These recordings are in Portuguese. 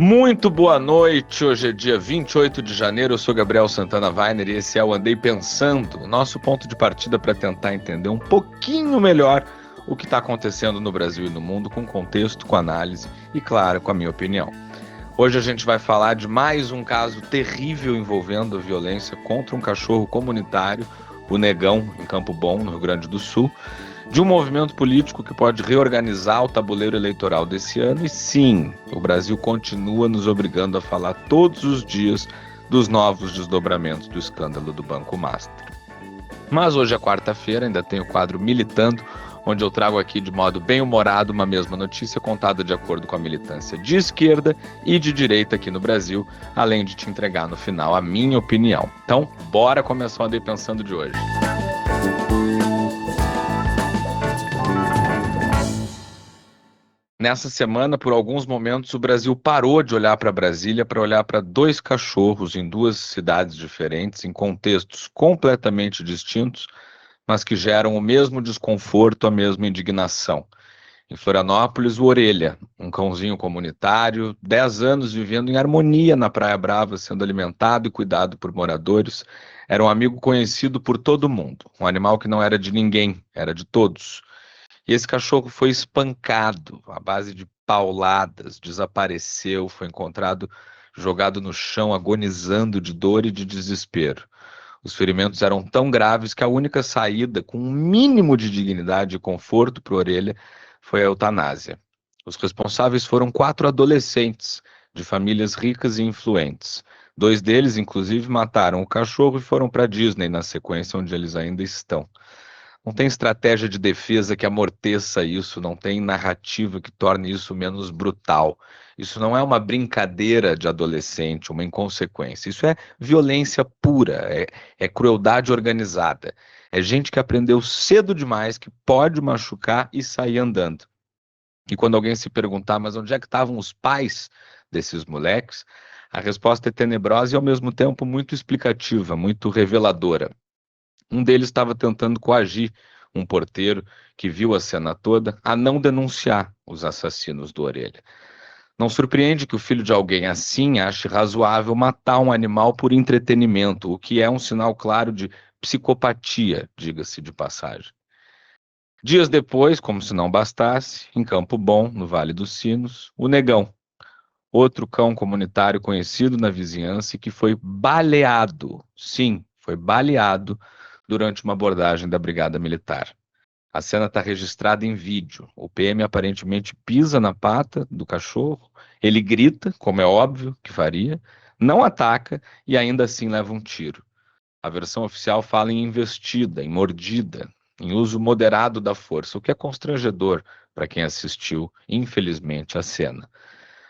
Muito boa noite, hoje é dia 28 de janeiro, eu sou Gabriel Santana Weiner e esse é o Andei Pensando, o nosso ponto de partida para tentar entender um pouquinho melhor o que está acontecendo no Brasil e no mundo, com contexto, com análise e, claro, com a minha opinião. Hoje a gente vai falar de mais um caso terrível envolvendo a violência contra um cachorro comunitário, o Negão, em Campo Bom, no Rio Grande do Sul, de um movimento político que pode reorganizar o tabuleiro eleitoral desse ano. E sim, o Brasil continua nos obrigando a falar todos os dias dos novos desdobramentos do escândalo do Banco Master. Mas hoje é quarta-feira, ainda tem o quadro Militando, onde eu trago aqui de modo bem humorado uma mesma notícia contada de acordo com a militância de esquerda e de direita aqui no Brasil, além de te entregar no final a minha opinião. Então, bora começar o Andei Pensando de hoje. Nessa semana, por alguns momentos, o Brasil parou de olhar para Brasília para olhar para dois cachorros em duas cidades diferentes, em contextos completamente distintos, mas que geram o mesmo desconforto, a mesma indignação. Em Florianópolis, o Orelha, um cãozinho comunitário, 10 anos vivendo em harmonia na Praia Brava, sendo alimentado e cuidado por moradores, era um amigo conhecido por todo mundo, um animal que não era de ninguém, era de todos. E esse cachorro foi espancado à base de pauladas, desapareceu, foi encontrado jogado no chão, agonizando de dor e de desespero. Os ferimentos eram tão graves que a única saída, com um mínimo de dignidade e conforto para a Orelha, foi a eutanásia. Os responsáveis foram 4 adolescentes de famílias ricas e influentes. 2 deles, inclusive, mataram o cachorro e foram para a Disney na sequência, onde eles ainda estão. Não tem estratégia de defesa que amorteça isso, não tem narrativa que torne isso menos brutal. Isso não é uma brincadeira de adolescente, uma inconsequência. Isso é violência pura, é crueldade organizada. É gente que aprendeu cedo demais que pode machucar e sair andando. E quando alguém se perguntar, mas onde é que estavam os pais desses moleques? A resposta é tenebrosa e ao mesmo tempo muito explicativa, muito reveladora. Um deles estava tentando coagir um porteiro que viu a cena toda a não denunciar os assassinos do Orelha. Não surpreende que o filho de alguém assim ache razoável matar um animal por entretenimento, o que é um sinal claro de psicopatia, diga-se de passagem. Dias depois, como se não bastasse, em Campo Bom, no Vale dos Sinos, o Negão, outro cão comunitário conhecido na vizinhança e que foi baleado, sim, foi baleado durante uma abordagem da Brigada Militar. A cena está registrada em vídeo. O PM aparentemente pisa na pata do cachorro, ele grita, como é óbvio que faria, não ataca e ainda assim leva um tiro. A versão oficial fala em investida, em mordida, em uso moderado da força, o que é constrangedor para quem assistiu, infelizmente, a cena.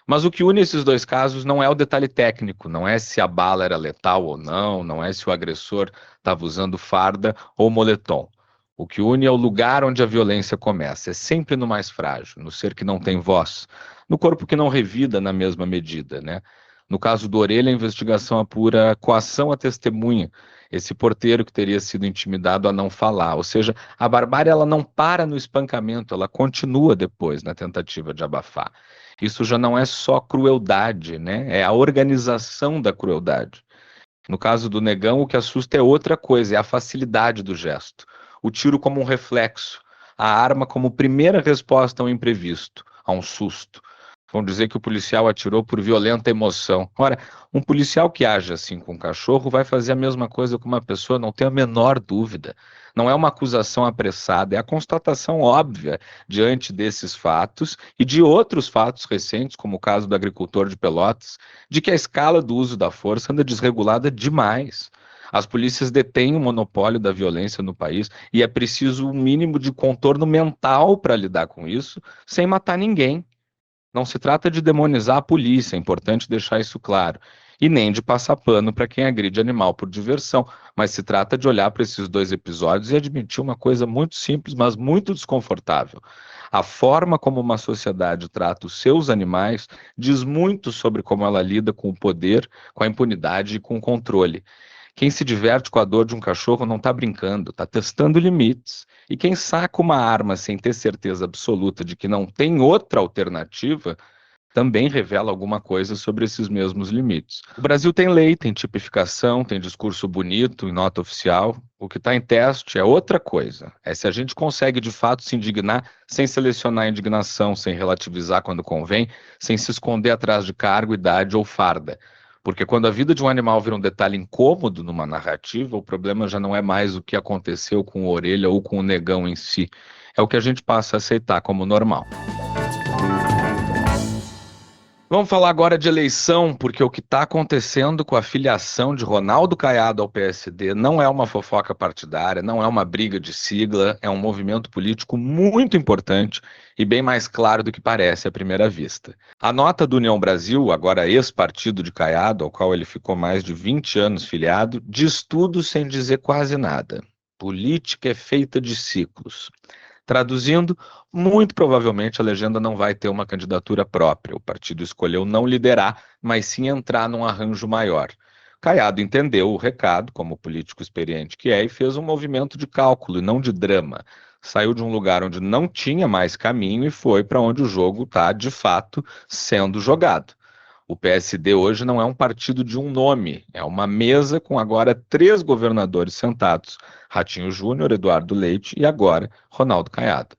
Mas o que une esses dois casos não é o detalhe técnico, não é se a bala era letal ou não, não é se o agressor estava usando farda ou moletom. O que une é o lugar onde a violência começa, é sempre no mais frágil, no ser que não tem voz, no corpo que não revida na mesma medida, né? No caso do Orelha, a investigação apura coação à testemunha, esse porteiro que teria sido intimidado a não falar, ou seja, a barbárie ela não para no espancamento, ela continua depois na tentativa de abafar. Isso já não é só crueldade, né? É a organização da crueldade. No caso do Negão, o que assusta é outra coisa, é a facilidade do gesto. O tiro como um reflexo, a arma como primeira resposta ao imprevisto, a um susto. Vão dizer que o policial atirou por violenta emoção. Ora, um policial que age assim com um cachorro vai fazer a mesma coisa com uma pessoa, não tem a menor dúvida. Não é uma acusação apressada, é a constatação óbvia diante desses fatos e de outros fatos recentes, como o caso do agricultor de Pelotas, de que a escala do uso da força anda desregulada demais. As polícias detêm o monopólio da violência no país e é preciso um mínimo de contorno mental para lidar com isso, sem matar ninguém. Não se trata de demonizar a polícia, é importante deixar isso claro, e nem de passar pano para quem agride animal por diversão, mas se trata de olhar para esses dois episódios e admitir uma coisa muito simples, mas muito desconfortável. A forma como uma sociedade trata os seus animais diz muito sobre como ela lida com o poder, com a impunidade e com o controle. Quem se diverte com a dor de um cachorro não está brincando, está testando limites. E quem saca uma arma sem ter certeza absoluta de que não tem outra alternativa, também revela alguma coisa sobre esses mesmos limites. O Brasil tem lei, tem tipificação, tem discurso bonito em nota oficial. O que está em teste é outra coisa. É se a gente consegue de fato se indignar sem selecionar a indignação, sem relativizar quando convém, sem se esconder atrás de cargo, idade ou farda. Porque quando a vida de um animal vira um detalhe incômodo numa narrativa, o problema já não é mais o que aconteceu com a orelha ou com o negão em si. É o que a gente passa a aceitar como normal. Vamos falar agora de eleição, porque o que está acontecendo com a filiação de Ronaldo Caiado ao PSD não é uma fofoca partidária, não é uma briga de sigla, é um movimento político muito importante e bem mais claro do que parece à primeira vista. A nota do União Brasil, agora ex-partido de Caiado, ao qual ele ficou mais de 20 anos filiado, diz tudo sem dizer quase nada. Política é feita de ciclos. Traduzindo, muito provavelmente a legenda não vai ter uma candidatura própria. O partido escolheu não liderar, mas sim entrar num arranjo maior. Caiado entendeu o recado, como político experiente que é, e fez um movimento de cálculo e não de drama. Saiu de um lugar onde não tinha mais caminho e foi para onde o jogo está, de fato, sendo jogado. O PSD hoje não é um partido de um nome, é uma mesa com agora 3 governadores sentados: Ratinho Júnior, Eduardo Leite e agora Ronaldo Caiado.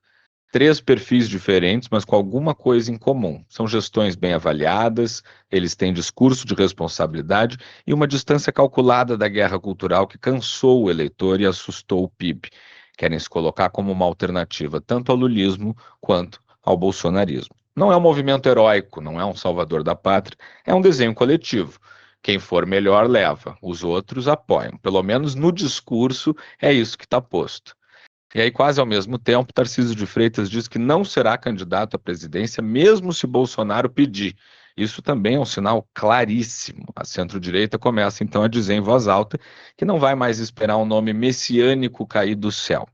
3 perfis diferentes, mas com alguma coisa em comum. São gestões bem avaliadas, eles têm discurso de responsabilidade e uma distância calculada da guerra cultural que cansou o eleitor e assustou o PIB. Querem se colocar como uma alternativa tanto ao lulismo quanto ao bolsonarismo. Não é um movimento heróico, não é um salvador da pátria, é um desenho coletivo. Quem for melhor leva, os outros apoiam. Pelo menos no discurso é isso que está posto. E aí, quase ao mesmo tempo, Tarcísio de Freitas diz que não será candidato à presidência, mesmo se Bolsonaro pedir. Isso também é um sinal claríssimo. A centro-direita começa então a dizer em voz alta que não vai mais esperar um nome messiânico cair do céu.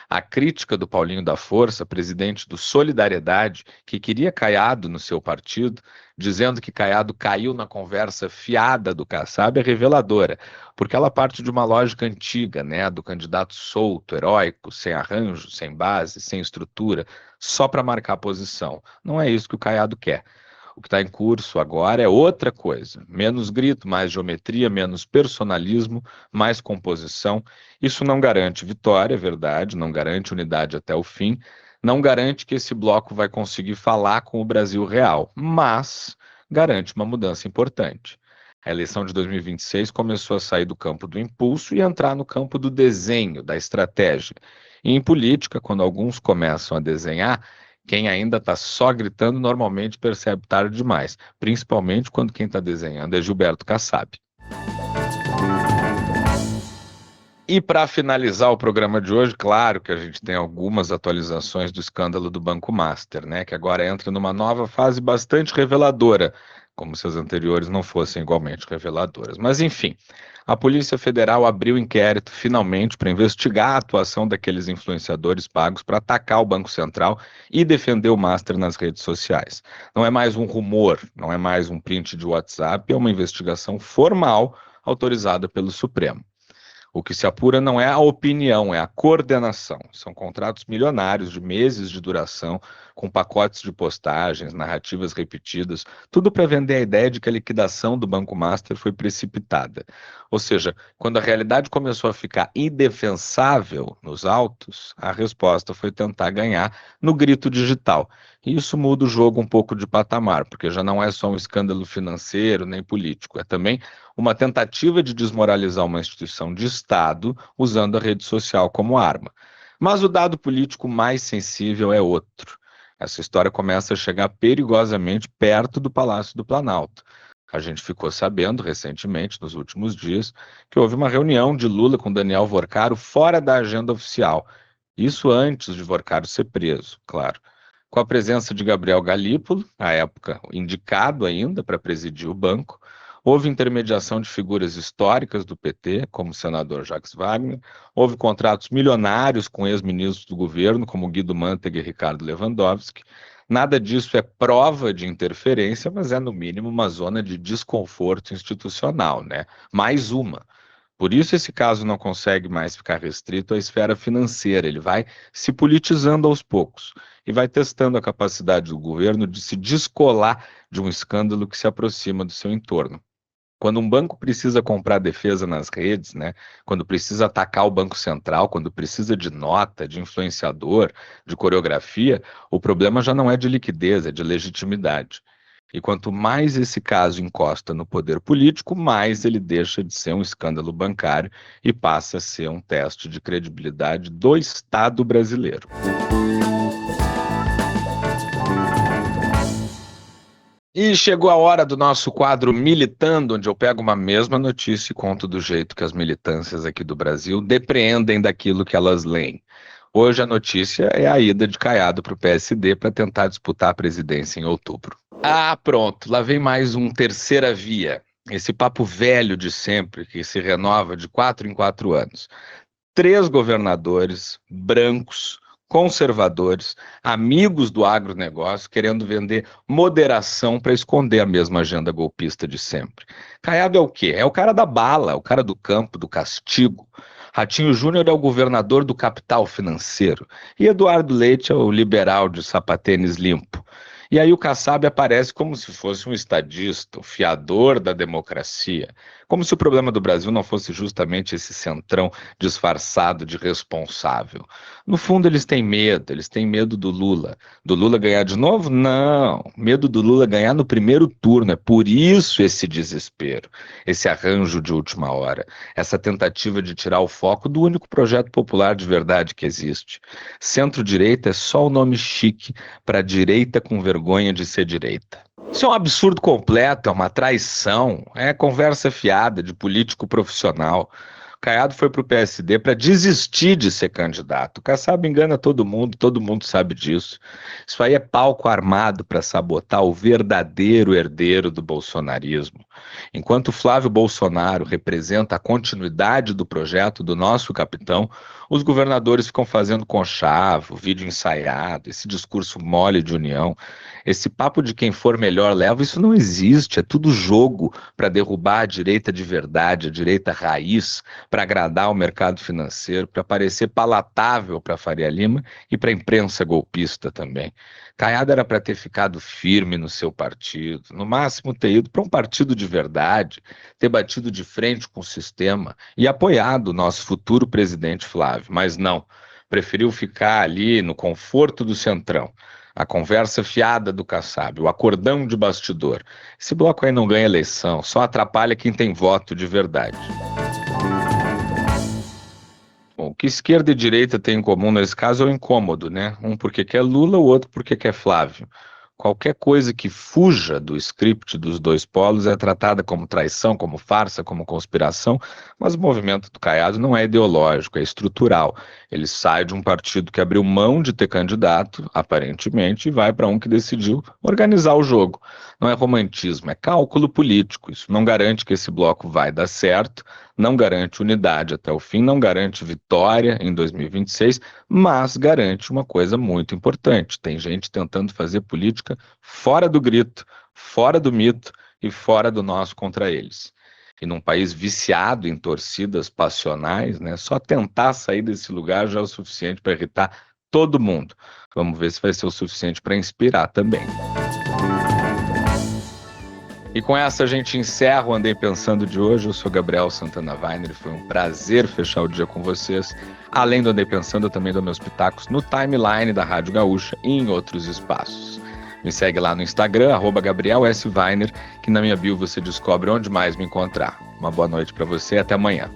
A crítica do Paulinho da Força, presidente do Solidariedade, que queria Caiado no seu partido, dizendo que Caiado caiu na conversa fiada do Kassab, é reveladora, porque ela parte de uma lógica antiga, né, do candidato solto, heróico, sem arranjo, sem base, sem estrutura, só para marcar posição. Não é isso que o Caiado quer. O que está em curso agora é outra coisa. Menos grito, mais geometria, menos personalismo, mais composição. Isso não garante vitória, é verdade, não garante unidade até o fim, não garante que esse bloco vai conseguir falar com o Brasil real, mas garante uma mudança importante. A eleição de 2026 começou a sair do campo do impulso e entrar no campo do desenho, da estratégia. E em política, quando alguns começam a desenhar, quem ainda está só gritando normalmente percebe tarde demais, principalmente quando quem está desenhando é Gilberto Kassab. E para finalizar o programa de hoje, claro que a gente tem algumas atualizações do escândalo do Banco Master, né, que agora entra numa nova fase bastante reveladora, como se as anteriores não fossem igualmente reveladoras. Mas enfim, a Polícia Federal abriu inquérito finalmente para investigar a atuação daqueles influenciadores pagos para atacar o Banco Central e defender o Master nas redes sociais. Não é mais um rumor, não é mais um print de WhatsApp, é uma investigação formal autorizada pelo Supremo. O que se apura não é a opinião, é a coordenação. São contratos milionários de meses de duração, com pacotes de postagens, narrativas repetidas, tudo para vender a ideia de que a liquidação do Banco Master foi precipitada. Ou seja, quando a realidade começou a ficar indefensável nos autos, a resposta foi tentar ganhar no grito digital. E isso muda o jogo um pouco de patamar, porque já não é só um escândalo financeiro nem político, é também uma tentativa de desmoralizar uma instituição de Estado usando a rede social como arma. Mas o dado político mais sensível é outro. Essa história começa a chegar perigosamente perto do Palácio do Planalto. A gente ficou sabendo recentemente, nos últimos dias, que houve uma reunião de Lula com Daniel Vorcaro fora da agenda oficial. Isso antes de Vorcaro ser preso, claro. Com a presença de Gabriel Galípolo, à época indicado ainda para presidir o banco, houve intermediação de figuras históricas do PT, como o senador Jacques Wagner, houve contratos milionários com ex-ministros do governo, como Guido Mantega e Ricardo Lewandowski. Nada disso é prova de interferência, mas é, no mínimo, uma zona de desconforto institucional, né? Mais uma. Por isso esse caso não consegue mais ficar restrito à esfera financeira, ele vai se politizando aos poucos e vai testando a capacidade do governo de se descolar de um escândalo que se aproxima do seu entorno. Quando um banco precisa comprar defesa nas redes, né? Quando precisa atacar o Banco Central, quando precisa de nota, de influenciador, de coreografia, o problema já não é de liquidez, é de legitimidade. E quanto mais esse caso encosta no poder político, mais ele deixa de ser um escândalo bancário e passa a ser um teste de credibilidade do Estado brasileiro. E chegou a hora do nosso quadro Militando, onde eu pego uma mesma notícia e conto do jeito que as militâncias aqui do Brasil depreendem daquilo que elas leem. Hoje a notícia é a ida de Caiado para o PSD para tentar disputar a presidência em outubro. Ah, pronto, lá vem mais um terceira via. Esse papo velho de sempre, que se renova de 4 em 4 anos. 3 governadores brancos, conservadores, amigos do agronegócio, querendo vender moderação para esconder a mesma agenda golpista de sempre. Caiado é o quê? É o cara da bala, o cara do campo, do castigo. Ratinho Júnior é o governador do capital financeiro. E Eduardo Leite é o liberal de sapatênis limpo. E aí o Kassab aparece como se fosse um estadista, o fiador da democracia. Como se o problema do Brasil não fosse justamente esse centrão disfarçado de responsável. No fundo, eles têm medo do Lula. Do Lula ganhar de novo? Não. Medo do Lula ganhar no primeiro turno. É por isso esse desespero, esse arranjo de última hora, essa tentativa de tirar o foco do único projeto popular de verdade que existe. Centro-direita é só o nome chique para direita com vergonha de ser direita. Isso é um absurdo completo, é uma traição, é conversa fiada de político profissional. Caiado foi para o PSD para desistir de ser candidato. O Kassab engana todo mundo sabe disso. Isso aí é palco armado para sabotar o verdadeiro herdeiro do bolsonarismo. Enquanto Flávio Bolsonaro representa a continuidade do projeto do nosso capitão, os governadores ficam fazendo conchavo, vídeo ensaiado, esse discurso mole de união. Esse papo de quem for melhor leva, isso não existe, é tudo jogo para derrubar a direita de verdade, a direita raiz, para agradar o mercado financeiro, para parecer palatável para Faria Lima e para a imprensa golpista também. Caiado era para ter ficado firme no seu partido, no máximo ter ido para um partido de verdade, ter batido de frente com o sistema e apoiado o nosso futuro presidente Flávio, mas não, preferiu ficar ali no conforto do centrão. A conversa fiada do Kassab, o acordão de bastidor. Esse bloco aí não ganha eleição, só atrapalha quem tem voto de verdade. Bom, o que esquerda e direita têm em comum nesse caso é o incômodo, né? Um porque quer Lula, o outro porque quer Flávio. Qualquer coisa que fuja do script dos dois polos é tratada como traição, como farsa, como conspiração, mas o movimento do Caiado não é ideológico, é estrutural. Ele sai de um partido que abriu mão de ter candidato, aparentemente, e vai para um que decidiu organizar o jogo. Não é romantismo, é cálculo político. Isso não garante que esse bloco vai dar certo, não garante unidade até o fim, não garante vitória em 2026, mas garante uma coisa muito importante. Tem gente tentando fazer política fora do grito, fora do mito e fora do nós contra eles. E num país viciado em torcidas passionais, né, só tentar sair desse lugar já é o suficiente para irritar todo mundo. Vamos ver se vai ser o suficiente para inspirar também. E com essa a gente encerra o Andei Pensando de hoje. Eu sou Gabriel Santana Weiner e foi um prazer fechar o dia com vocês. Além do Andei Pensando, eu também dou meus pitacos no timeline da Rádio Gaúcha e em outros espaços. Me segue lá no Instagram, @GabrielSWeiner, que na minha bio você descobre onde mais me encontrar. Uma boa noite para você e até amanhã.